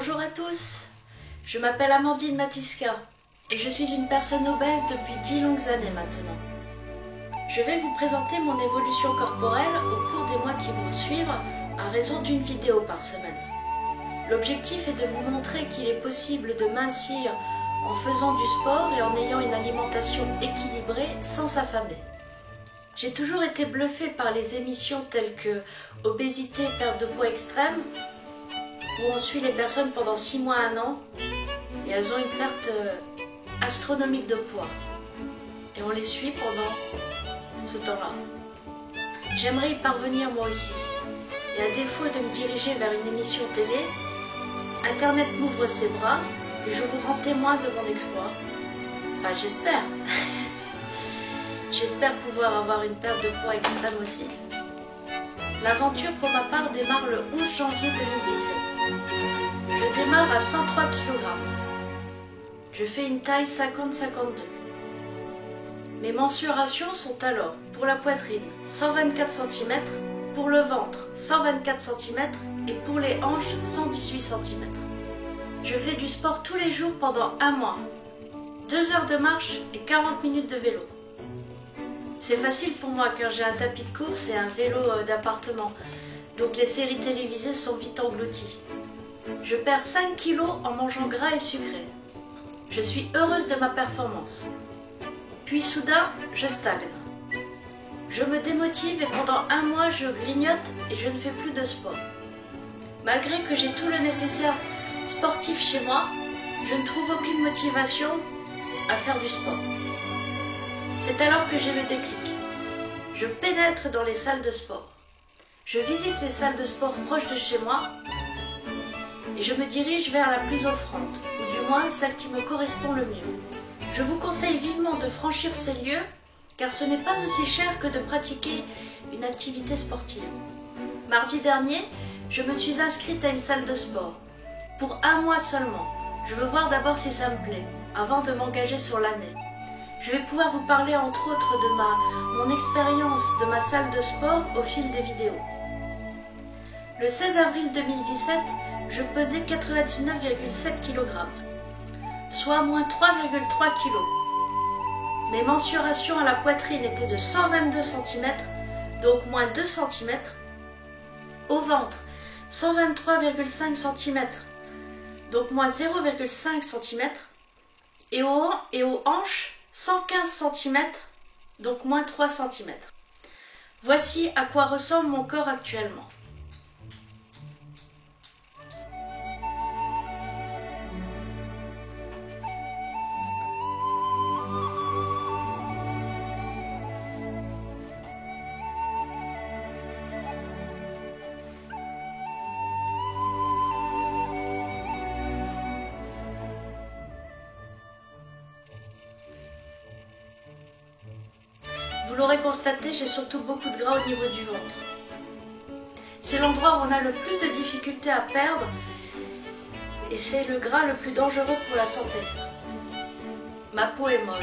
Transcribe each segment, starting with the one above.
Bonjour à tous, je m'appelle Amandine Matiska et je suis une personne obèse depuis 10 longues années maintenant. Je vais vous présenter mon évolution corporelle au cours des mois qui vont suivre à raison d'une vidéo par semaine. L'objectif est de vous montrer qu'il est possible de mincir en faisant du sport et en ayant une alimentation équilibrée sans s'affamer. J'ai toujours été bluffée par les émissions telles que Obésité, perte de poids extrême, où on suit les personnes pendant 6 mois, 1 an, et elles ont une perte astronomique de poids. Et on les suit pendant ce temps-là. J'aimerais y parvenir moi aussi. Et à défaut de me diriger vers une émission télé, Internet m'ouvre ses bras et je vous rends témoin de mon exploit. Enfin, j'espère. J'espère pouvoir avoir une perte de poids extrême aussi. L'aventure pour ma part démarre le 11 janvier 2017. Je démarre à 103 kg. Je fais une taille 50-52. Mes mensurations sont alors, pour la poitrine, 124 cm, pour le ventre, 124 cm et pour les hanches, 118 cm. Je fais du sport tous les jours pendant 1 mois. 2 heures de marche et 40 minutes de vélo. C'est facile pour moi car j'ai un tapis de course et un vélo d'appartement, donc les séries télévisées sont vite englouties. Je perds 5 kg en mangeant gras et sucré. Je suis heureuse de ma performance. Puis soudain, je stagne. Je me démotive et pendant 1 mois, je grignote et je ne fais plus de sport. Malgré que j'ai tout le nécessaire sportif chez moi, je ne trouve aucune motivation à faire du sport. C'est alors que j'ai le déclic. Je pénètre dans les salles de sport. Je visite les salles de sport proches de chez moi et je me dirige vers la plus offrante, ou du moins celle qui me correspond le mieux. Je vous conseille vivement de franchir ces lieux car ce n'est pas aussi cher que de pratiquer une activité sportive. Mardi dernier, je me suis inscrite à une salle de sport. Pour 1 mois seulement. Je veux voir d'abord si ça me plaît, avant de m'engager sur l'année. Je vais pouvoir vous parler entre autres de mon expérience de ma salle de sport au fil des vidéos. Le 16 avril 2017, je pesais 99,7 kg, soit moins 3,3 kg. Mes mensurations à la poitrine étaient de 122 cm, donc moins 2 cm. Au ventre, 123,5 cm, donc moins 0,5 cm. Et aux hanches, 115 cm, donc moins 3 cm. Voici à quoi ressemble mon corps actuellement. Vous l'aurez constaté, j'ai surtout beaucoup de gras au niveau du ventre. C'est l'endroit où on a le plus de difficultés à perdre et c'est le gras le plus dangereux pour la santé. Ma peau est molle.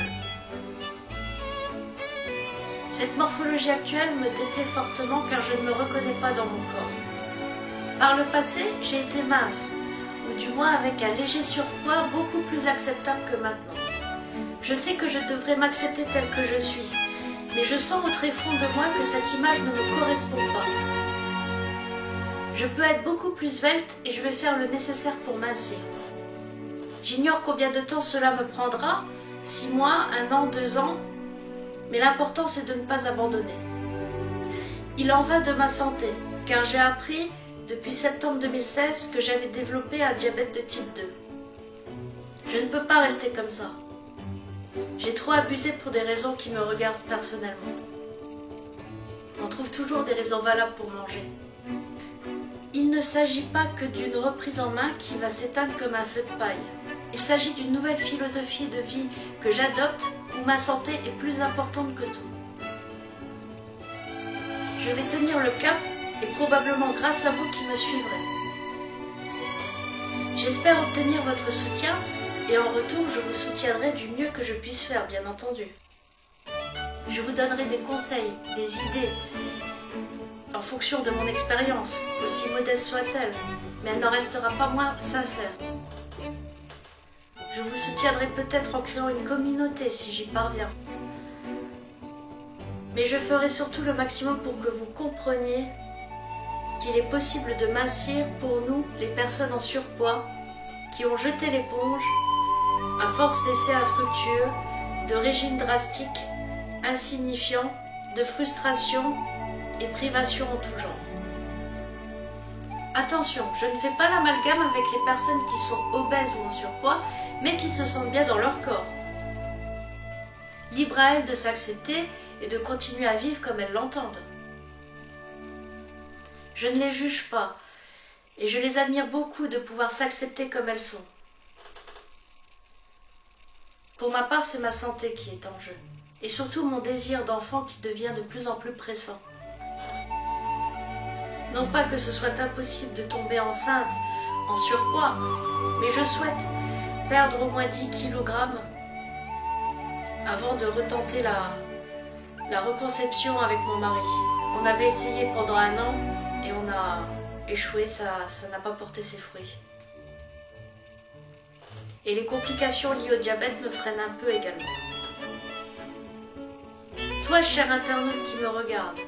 Cette morphologie actuelle me déplaît fortement car je ne me reconnais pas dans mon corps. Par le passé, j'ai été mince, ou du moins avec un léger surpoids beaucoup plus acceptable que maintenant. Je sais que je devrais m'accepter telle que je suis. Mais je sens au tréfonds de moi que cette image ne me correspond pas. Je peux être beaucoup plus svelte et je vais faire le nécessaire pour mincir. J'ignore combien de temps cela me prendra, 6 mois, 1 an, 2 ans, mais l'important c'est de ne pas abandonner. Il en va de ma santé, car j'ai appris depuis septembre 2016 que j'avais développé un diabète de type 2. Je ne peux pas rester comme ça. J'ai trop abusé pour des raisons qui me regardent personnellement. On trouve toujours des raisons valables pour manger. Il ne s'agit pas que d'une reprise en main qui va s'éteindre comme un feu de paille. Il s'agit d'une nouvelle philosophie de vie que j'adopte où ma santé est plus importante que tout. Je vais tenir le cap et probablement grâce à vous qui me suivrez. J'espère obtenir votre soutien. Et en retour, je vous soutiendrai du mieux que je puisse faire, bien entendu. Je vous donnerai des conseils, des idées, en fonction de mon expérience, aussi modeste soit-elle, mais elle n'en restera pas moins sincère. Je vous soutiendrai peut-être en créant une communauté si j'y parviens. Mais je ferai surtout le maximum pour que vous compreniez qu'il est possible de mincir pour nous, les personnes en surpoids, qui ont jeté l'éponge, à force d'essais infructueux, de régimes drastiques, insignifiants, de frustration et privations en tout genre. Attention, je ne fais pas l'amalgame avec les personnes qui sont obèses ou en surpoids, mais qui se sentent bien dans leur corps. Libre à elles de s'accepter et de continuer à vivre comme elles l'entendent. Je ne les juge pas, et je les admire beaucoup de pouvoir s'accepter comme elles sont. Pour ma part, c'est ma santé qui est en jeu, et surtout mon désir d'enfant qui devient de plus en plus pressant. Non pas que ce soit impossible de tomber enceinte en surpoids, mais je souhaite perdre au moins 10 kg avant de retenter la reconception avec mon mari. On avait essayé pendant 1 an et on a échoué, ça n'a pas porté ses fruits. Et les complications liées au diabète me freinent un peu également. Toi, cher internaute qui me regarde,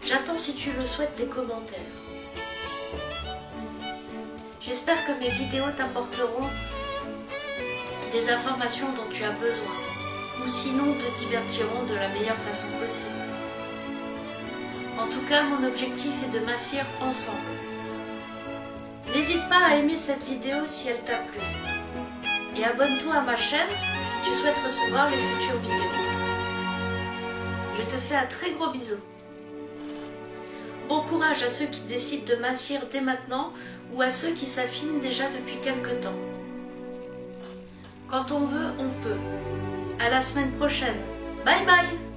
j'attends si tu le souhaites tes commentaires. J'espère que mes vidéos t'apporteront des informations dont tu as besoin, ou sinon te divertiront de la meilleure façon possible. En tout cas, mon objectif est de mincir ensemble. N'hésite pas à aimer cette vidéo si elle t'a plu. Et abonne-toi à ma chaîne si tu souhaites recevoir les futures vidéos. Je te fais un très gros bisou. Bon courage à ceux qui décident de mincir dès maintenant ou à ceux qui s'affinent déjà depuis quelque temps. Quand on veut, on peut. À la semaine prochaine. Bye bye!